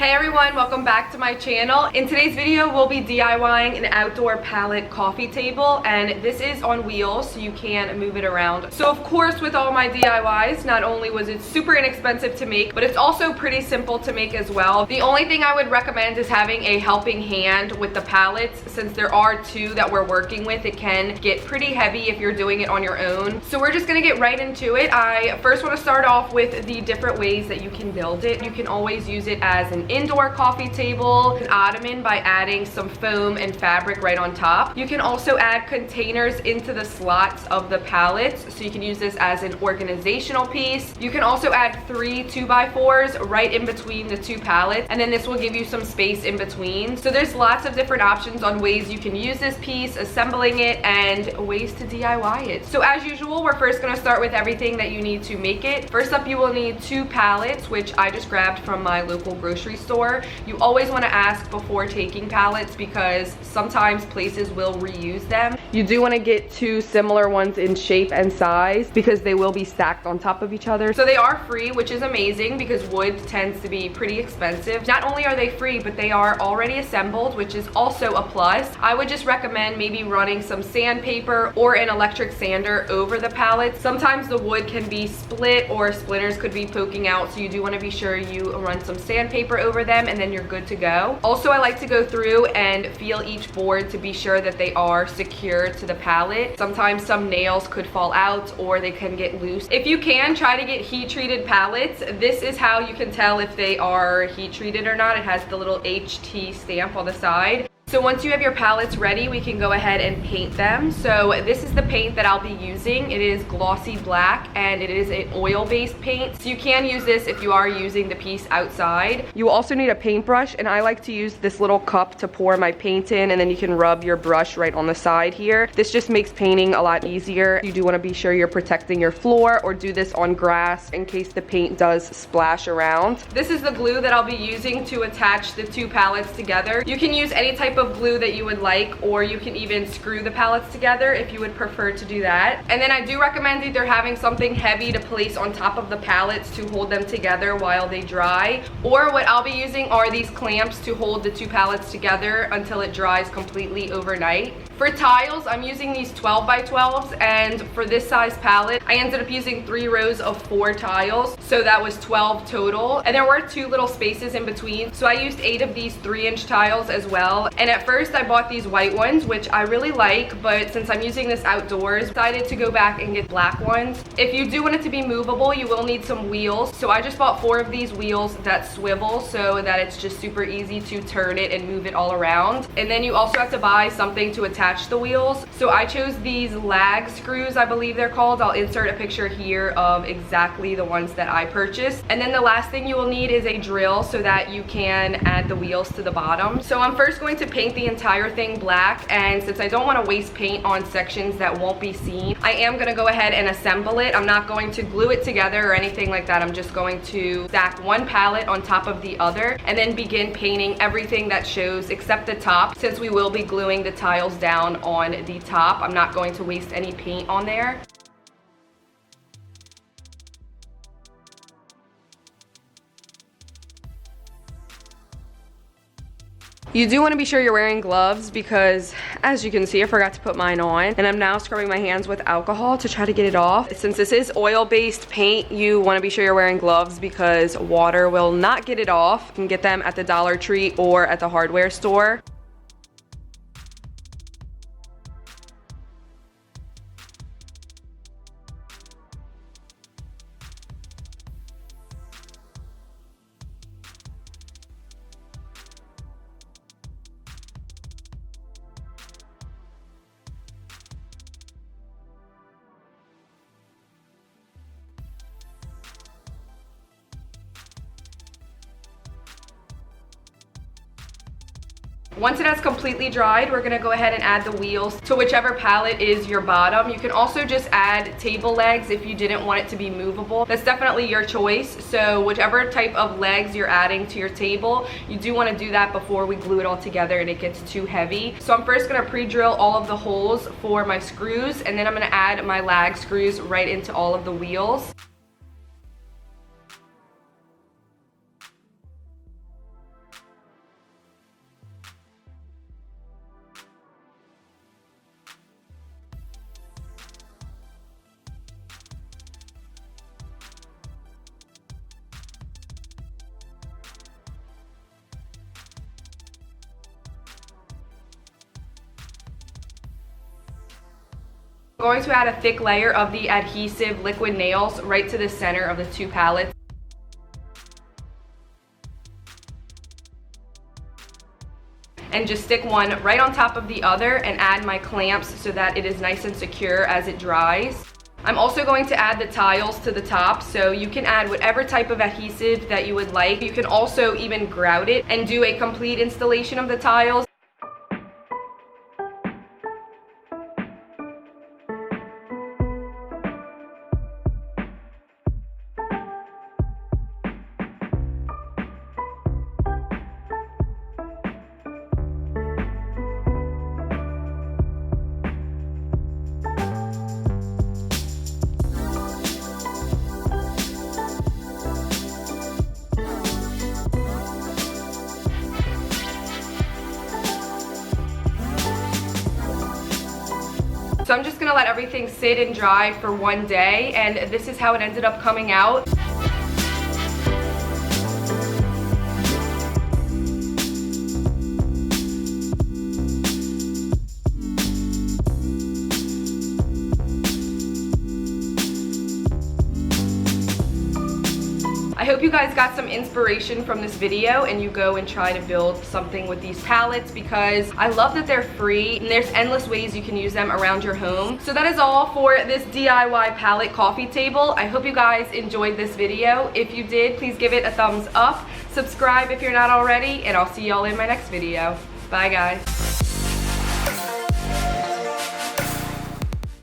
Hey everyone, welcome back to my channel. In today's video, we'll be DIYing an outdoor pallet coffee table, and this is on wheels so you can move it around. So of course, with all my DIYs, not only was it super inexpensive to make, but it's also pretty simple to make as well. The only thing I would recommend is having a helping hand with the pallets. Since there are two that we're working with, it can get pretty heavy if you're doing it on your own. So we're just gonna get right into it. I first want to start off with the different ways that you can build it. You can always use it as an indoor coffee table, an ottoman by adding some foam and fabric right on top. You can also add containers into the slots of the pallets, so you can use this as an organizational piece. You can also add 3 2x4s right in between the two pallets, and then this will give you some space in between. So there's lots of different options on ways you can use this piece, assembling it, and ways to DIY it. So as usual, we're first going to start with everything that you need to make it. First up, you will need 2 pallets, which I just grabbed from my local grocery store. You always want to ask before taking pallets because sometimes places will reuse them. You do want to get 2 similar ones in shape and size because they will be stacked on top of each other. So they are free, which is amazing because wood tends to be pretty expensive. Not only are they free, but they are already assembled, which is also a plus. I would just recommend maybe running some sandpaper or an electric sander over the pallets. Sometimes the wood can be split or splinters could be poking out, so you do want to be sure you run some sandpaper over them, and then you're good to go. Also, I like to go through and feel each board to be sure that they are secure to the pallet. Sometimes some nails could fall out or they can get loose. If you can, try to get heat treated pallets. This is how you can tell if they are heat treated or not. It has the little HT stamp on the side. So once you have your pallets ready, we can go ahead and paint them. So this is the paint that I'll be using. It is glossy black and it is an oil-based paint. So you can use this if you are using the piece outside. You will also need a paintbrush, and I like to use this little cup to pour my paint in, and then you can rub your brush right on the side here. This just makes painting a lot easier. You do want to be sure you're protecting your floor, or do this on grass in case the paint does splash around. This is the glue that I'll be using to attach the 2 pallets together. You can use any type of glue that you would like, or you can even screw the pallets together if you would prefer to do that. And then I do recommend either having something heavy to place on top of the pallets to hold them together while they dry, or what I'll be using are these clamps to hold the 2 pallets together until it dries completely overnight. For tiles, I'm using these 12x12s, and for this size pallet, I ended up using 3 rows of 4 tiles, so that was 12 total. And there were 2 little spaces in between, so I used 8 of these 3-inch tiles as well. And at first, I bought these white ones, which I really like, but since I'm using this outdoors, I decided to go back and get black ones. If you do want it to be movable, you will need some wheels. So I just bought 4 of these wheels that swivel so that it's just super easy to turn it and move it all around. And then you also have to buy something to attach the wheels. So I chose these lag screws, I believe they're called. I'll insert a picture here of exactly the ones that I purchased. And then the last thing you will need is a drill so that you can add the wheels to the bottom. So I'm first going to paint the entire thing black, and since I don't want to waste paint on sections that won't be seen, I am going to go ahead and assemble it. I'm not going to glue it together or anything like that. I'm just going to stack one pallet on top of the other and then begin painting everything that shows except the top. Since we will be gluing the tiles down on the top, I'm not going to waste any paint on there. You do want to be sure you're wearing gloves because, as you can see, I forgot to put mine on, and I'm now scrubbing my hands with alcohol to try to get it off. Since this is oil-based paint, you want to be sure you're wearing gloves because water will not get it off. You can get them at the Dollar Tree or at the hardware store. Once it has completely dried, we're gonna go ahead and add the wheels to whichever pallet is your bottom. You can also just add table legs if you didn't want it to be movable. That's definitely your choice. So whichever type of legs you're adding to your table, you do want to do that before we glue it all together and it gets too heavy. So I'm first gonna pre-drill all of the holes for my screws, and then I'm gonna add my lag screws right into all of the wheels. I'm going to add a thick layer of the adhesive liquid nails right to the center of the 2 pallets. And just stick one right on top of the other and add my clamps so that it is nice and secure as it dries. I'm also going to add the tiles to the top, so you can add whatever type of adhesive that you would like. You can also even grout it and do a complete installation of the tiles. So I'm just gonna let everything sit and dry for one day, and this is how it ended up coming out. I hope you guys got some inspiration from this video and you go and try to build something with these pallets, because I love that they're free and there's endless ways you can use them around your home. So that is all for this DIY pallet coffee table. I hope you guys enjoyed this video. If you did, please give it a thumbs up, subscribe if you're not already, and I'll see y'all in my next video. Bye guys.